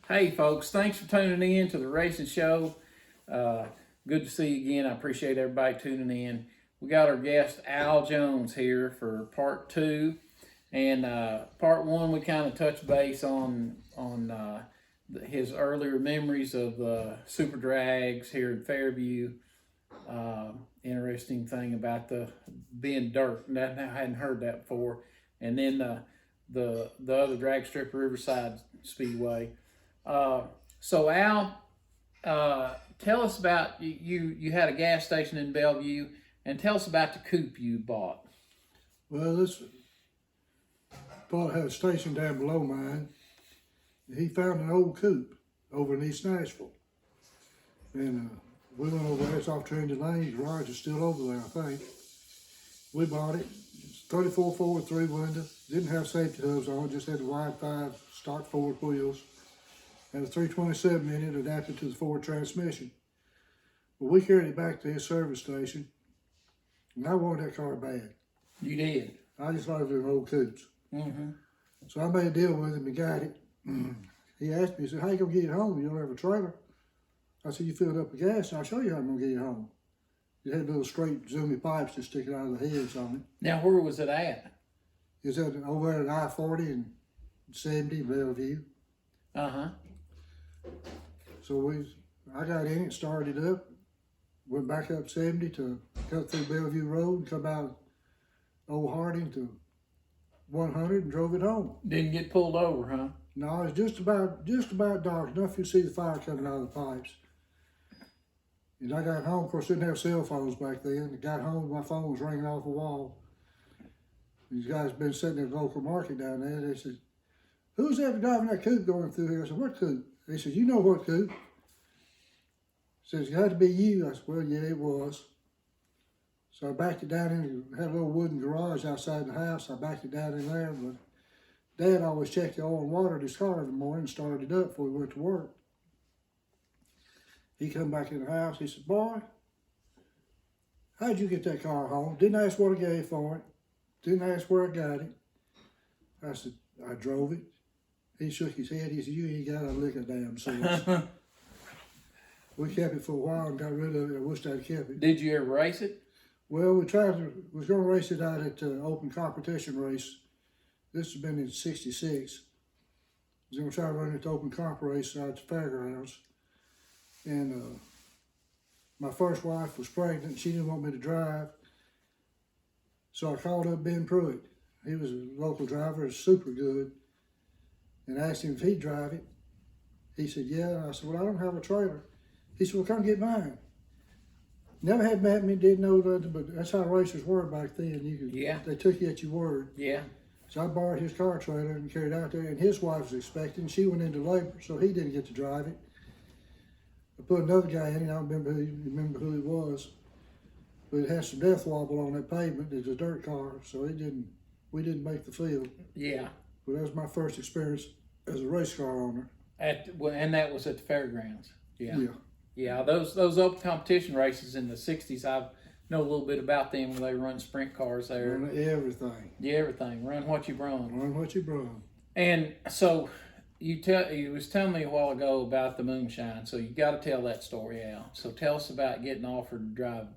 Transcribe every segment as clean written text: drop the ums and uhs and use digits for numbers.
Hey folks, thanks for tuning in to the Racing Show. Good to see you again. I appreciate everybody tuning in. We got our guest Al Jones here for part two, and part one we kind of touched base on his earlier memories of super drags here in Fairview. Interesting thing about the being dirt. I hadn't heard that before. And then the other drag strip, Riverside Speedway. So Al, tell us about you had a gas station in Bellevue, and tell us about the coupe you bought. Well, this Paul had a station down below mine. He found an old coupe over in East Nashville. And we went over there. It's off Trinity Lane. The garage is still over there, I think. We bought it. It's 34 Ford, 3-window. Didn't have safety hubs on it, just had the wide 5 stock Ford wheels. Had a 327 in it adapted to the Ford transmission. Well, we carried it back to his service station, and I wanted that car bad. You did. I just loved them old coupes. Mm-hmm. So I made a deal with him and got it. He asked me, he said, how you gonna get it home? You don't have a trailer? I said, you filled up the gas, and I'll show you how I'm gonna get it home. It had little straight zoomy pipes just sticking out of the heads on it. Now, where was it at? It was over at I-40 and 70 Bellevue. Uh-huh. So I got in it, started it up, went back up 70 to cut through Bellevue Road, and come out Old Harding to 100 and drove it home. Didn't get pulled over, huh? No, it's just about dark enough you see the fire coming out of the pipes. And I got home, of course, didn't have cell phones back then. I got home, my phone was ringing off the wall. These guys been sitting at the local market down there. They said, who's that driving that coupe going through here? I said, what coupe? They said, you know what coupe? Says, it had to be you. I said, well, yeah, it was. So I backed it down in, had a little wooden garage outside the house. I backed it down in there, but Dad always checked the oil and water in his car in the morning and started it up before he went to work. He come back in the house, he said, boy, how'd you get that car home? Didn't ask what I gave for it. Didn't ask where I got it. I said, I drove it. He shook his head. He said, you ain't got a lick of damn sense. We kept it for a while and got rid of it. I wished I'd kept it. Did you ever race it? Well, we was going to race it out at open competition race. This has been in '66. We was going to try to run it to open comp race out at the fairgrounds. And my first wife was pregnant. She didn't want me to drive. So I called up Ben Pruitt. He was a local driver, was super good, and asked him if he'd drive it. He said, yeah. I said, well, I don't have a trailer. He said, well, come get mine. Never had met me, didn't know nothing, but that's how racers were back then. They took you at your word. Yeah. So I borrowed his car trailer and carried it out there, and his wife was expecting. She went into labor, so he didn't get to drive it. I put another guy in it. I don't remember who he was, but it had some death wobble on that pavement. It was a dirt car, so we didn't make the field. Yeah. But that was my first experience as a race car owner. And that was at the fairgrounds. Yeah. Yeah. Yeah, those open competition races in the '60s, I know a little bit about them when they run sprint cars there. Run everything. Yeah, everything. Run what you brung. Run what you brung. And so you was telling me a while ago about the moonshine, so you got to tell that story, Al. So tell us about getting offered to drive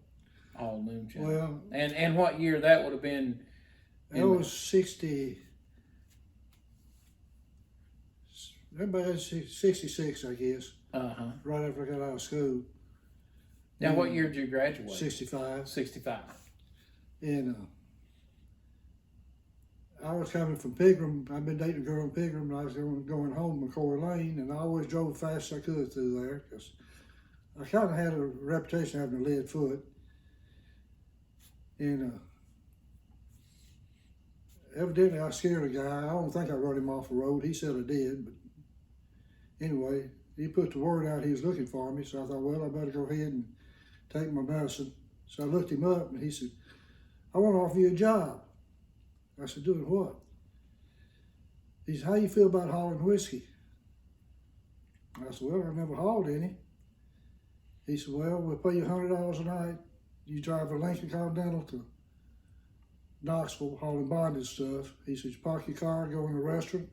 all moonshine. Well, and what year that would have been? That was 60. Everybody 66, I guess. Uh-huh. Right after I got out of school. Now, what year did you graduate? 65. 65. And I was coming from Pigram. I've been dating a girl in Pigram, and I was going home McCoy Lane, and I always drove fast as I could through there because I kind of had a reputation of having a lead foot. And evidently I scared a guy. I don't think I run him off the road. He said I did, but anyway, he put the word out he was looking for me, so I thought, well, I better go ahead and take my medicine. So I looked him up, and he said, I want to offer you a job. I said, doing what? He said, how you feel about hauling whiskey? I said, well, I've never hauled any. He said, well, we'll pay you $100 a night. You drive a Lincoln Continental to Knoxville hauling bonded stuff. He said, you park your car, go in the restaurant,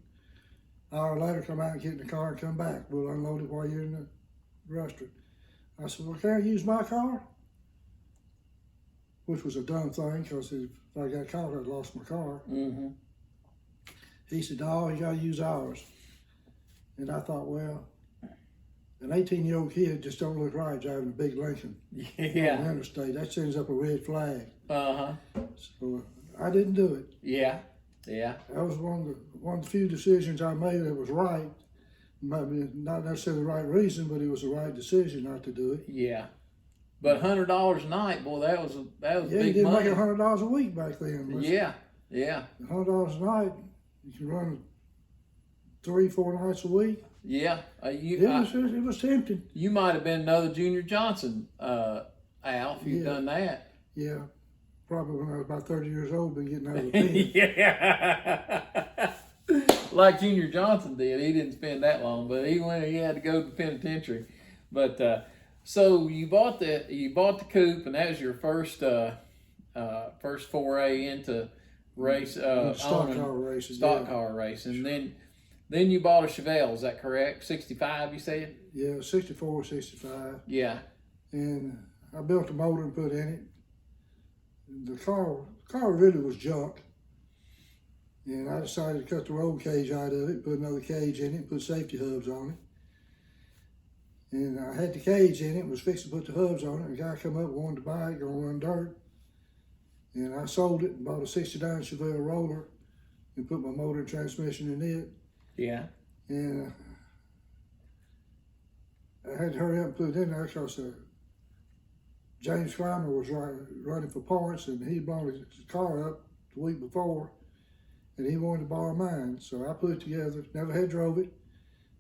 An hour later, come out and get in the car and come back. We'll unload it while you're in the restaurant. I said, well, can I use my car? Which was a dumb thing, because if I got caught, I'd lost my car. Mm-hmm. He said, no, you got to use ours. And I thought, well, an 18-year-old kid just don't look right driving a big Lincoln Yeah. on the interstate. That sends up a red flag. Uh-huh. So I didn't do it. Yeah. Yeah. That was one of the few decisions I made that was right. Maybe not necessarily the right reason, but it was the right decision not to do it. Yeah. But $100 a night, boy, that was Yeah, you big didn't money. make $100 a week back then. Yeah. Yeah. $100 a night, you can run 3-4 nights a week. Yeah. It was tempting. You might have been another Junior Johnson, Al, if you'd done that. Yeah, probably when I was about 30 years old, been getting out of the pen. Yeah. Like Junior Johnson did. He didn't spend that long, but he had to go to the penitentiary. But so you bought the coupe, and that was your first foray into race Stock car racing. car racing. Then you bought a Chevelle. Is that correct? 65, you said? Yeah, 64, 65. Yeah. And I built a motor and put in it. The car really was junk. And I decided to cut the roll cage out of it, put another cage in it, put safety hubs on it. And I had the cage in it, was fixing to put the hubs on it. A guy come up, wanted to buy it, gonna run dirt. And I sold it and bought a 69 Chevelle roller and put my motor and transmission in it. Yeah. And I had to hurry up and put it in there because James Clymer was running for parts, and he brought his car up the week before, and he wanted to borrow mine. So I put it together, never had drove it.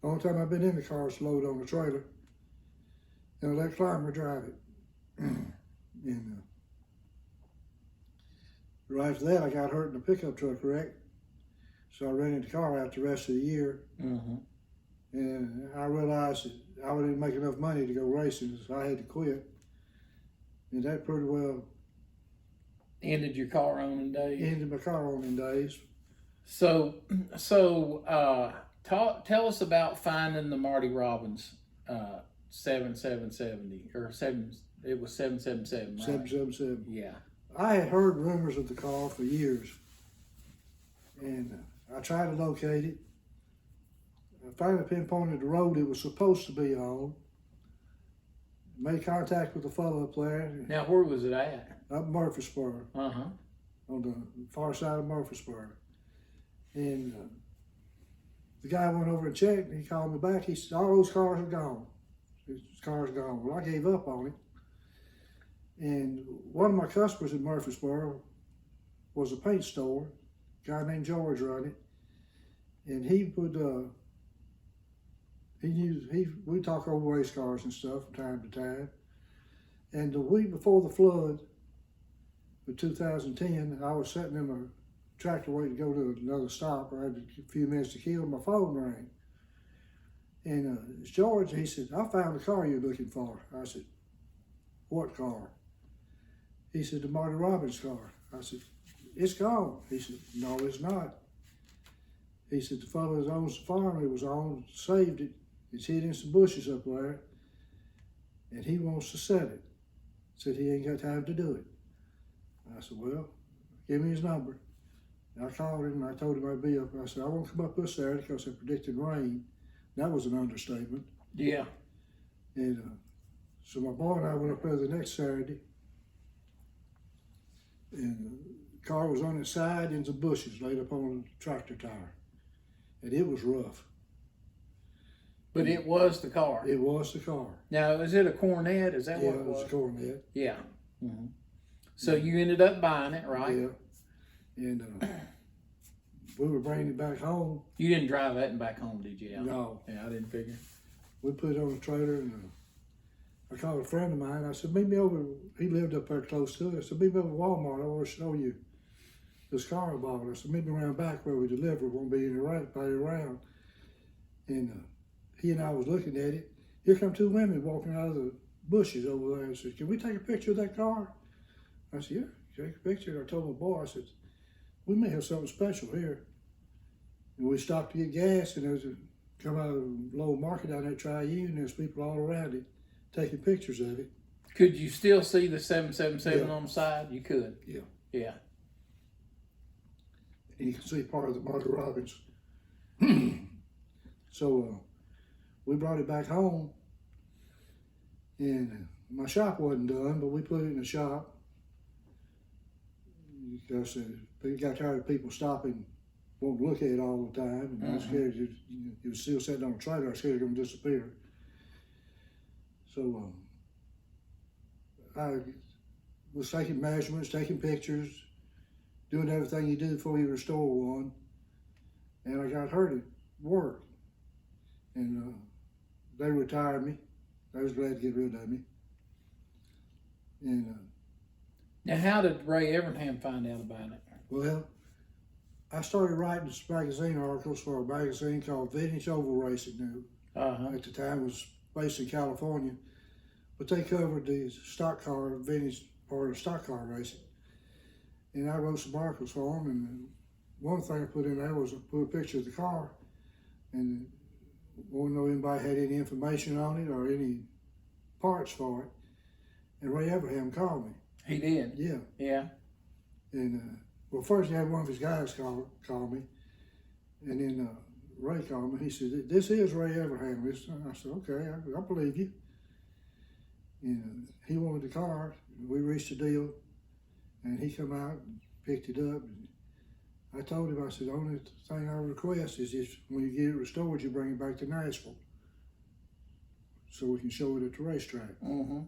The only time I've been in the car is loaded on the trailer. And I let Clymer drive it. And right after that, I got hurt in a pickup truck wreck. So I rented the car out the rest of the year. Mm-hmm. And I realized that I didn't make enough money to go racing, so I had to quit. And that pretty well Ended your car owning days. ended my car owning days. So tell us about finding the Marty Robbins 7770 or 7. It was 777, right? 777. Yeah. I had heard rumors of the car for years, and I tried to locate it. I finally pinpointed the road it was supposed to be on. Made contact with the fellow up there. Now, where was it at? Up Murfreesboro, Uh-huh. on the far side of Murfreesboro. And the guy went over and checked, and he called me back. He said, all those cars are gone. His car's gone. Well, I gave up on it. And one of my customers in Murfreesboro was a paint store. A guy named George run it. And he would, we talk over race cars and stuff from time to time. And the week before the flood of 2010, I was sitting in my tractor waiting to go to another stop. I had a few minutes to kill, and my phone rang. And it's George, he said, I found the car you're looking for. I said, what car? He said, the Marty Robbins car. I said, it's gone. He said, no, it's not. He said, the fellow that owns the farm it was on saved it. It's hid in some bushes up there, and he wants to sell it. Said he ain't got time to do it. I said, well, give me his number. And I called him and I told him I'd be up. I said, I won't come up this Saturday because they're predicting rain. That was an understatement. Yeah. And so my boy and I went up there the next Saturday, and the car was on its side in some bushes laid up on a tractor tire. And it was rough. But it was the car. It was the car. Now, is it a Cornet? Is that Yeah, what it it was was? a Cornet. Yeah. Mm-hmm. So you ended up buying it, right? Yeah. And we were bringing it back home. You didn't drive that and back home, did you, Al? No. Yeah, I didn't figure. We put it on the trailer, and I called a friend of mine. I said, meet me over. He lived up there close to it. I said, meet me over at Walmart. I want to show you this car I bought. I said, meet me around back where we deliver. Won't be anybody around. And he and I was looking at it. Here come two women walking out of the bushes over there. I said, can we take a picture of that car? I said, yeah, take a picture. I told my boy, I said, we may have something special here. And we stopped to get gas, and there was come out of a low market down there at Triune, and there's people all around it taking pictures of it. Could you still see the 777 Yeah. on the side? You could. Yeah. Yeah. And you can see part of the Margaret Robbins. So we brought it back home, and my shop wasn't done, but we put it in the shop because we got tired of people stopping, wanting to look at it all the time, and I was scared it was still sitting on a trailer. I was scared it was going to disappear. So I was taking measurements, taking pictures, doing everything you do before you restore one, and I got hurt at work. And they retired me. They was glad to get rid of me. And Now, how did Ray Evernham find out about it? well, I started writing magazine articles for a magazine called Vintage Oval Racing. Uh-huh. At the time, it was based in California, but they covered the stock car vintage part of stock car racing. And I wrote some articles for them. And one thing I put in there was I put a picture of the car, and wanted to know if anybody had any information on it or any parts for it. And Ray Evernham called me. He did? Yeah. Yeah. And well, first he had one of his guys call me, and then Ray called me. He said, "This is Ray Evernham." I said, "Okay, I believe you." And he wanted the car. We reached a deal, and he come out and picked it up. And I told him, I said, the only thing I request is if when you get it restored, you bring it back to Nashville so we can show it at the racetrack. Mm-hmm.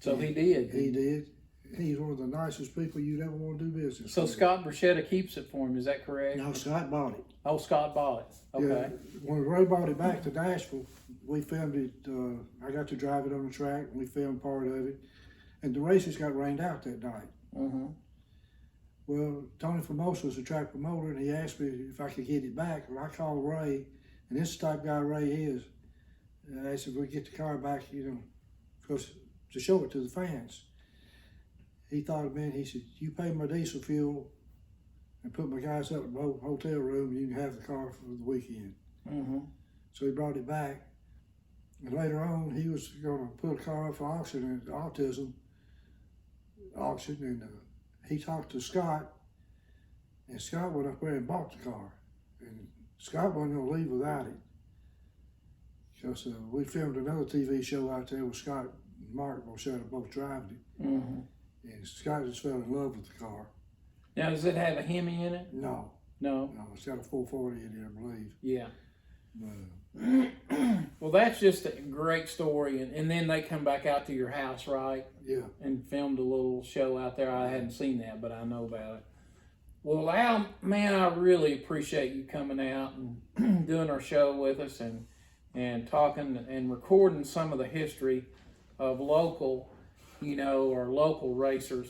So he did. He did. He's one of the nicest people you'd ever want to do business So with. Scott Bruschetta keeps it for him, is that correct? No, Scott bought it. Oh, Scott bought it. Okay. Yeah, when Ray brought it back to Nashville, we filmed it. I got to drive it on the track, and we filmed part of it. And the races got rained out that night. Mm-hmm. Well, Tony Famoso was the track promoter, and he asked me if I could get it back. Well, I called Ray, and this is the type of guy Ray is. I said, we get the car back, because to show it to the fans. He thought of me, and he said, you pay my diesel fuel and put my guys up in the hotel room, and you can have the car for the weekend. Mm-hmm. So he brought it back. And later on, he was going to put a car up for auction at the autism auction, and he talked to Scott, and Scott went up there and bought the car. And Scott wasn't going to leave without it. Because we filmed another TV show out there with Scott and Mark Bruschetta both driving it. Mm-hmm. And Scott just fell in love with the car. Now, does it have a Hemi in it? No, No. it's got a 440 in it, I believe. Yeah. But, Well, that's just a great story. And then they come back out to your house, right? yeah. And filmed a little show out there. I hadn't seen that, but I know about it. Well, Al, man, I really appreciate you coming out and doing our show with us and talking and recording some of the history of local, our local racers.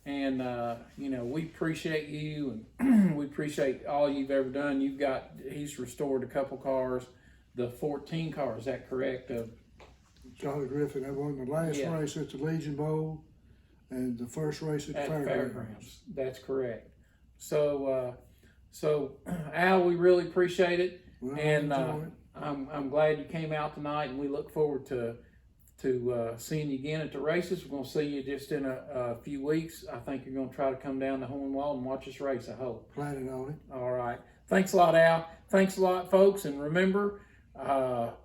And, we appreciate you, and we appreciate all you've ever done. He's restored a couple cars, the 14 cars, is that correct? Charlie Griffin, that won the last race at the Legion Bowl and the first race at the fairgrounds. That's correct. So, Al, we really appreciate it. Well, And I'm glad you came out tonight, and we look forward to seeing you again at the races. We're going to see you just in a few weeks. I think you're going to try to come down to Hornwall and watch us race, I hope. Planning on it. All right. Thanks a lot, Al. Thanks a lot, folks. And remember,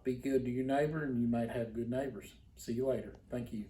be good to your neighbor, and you might have good neighbors. See you later. Thank you.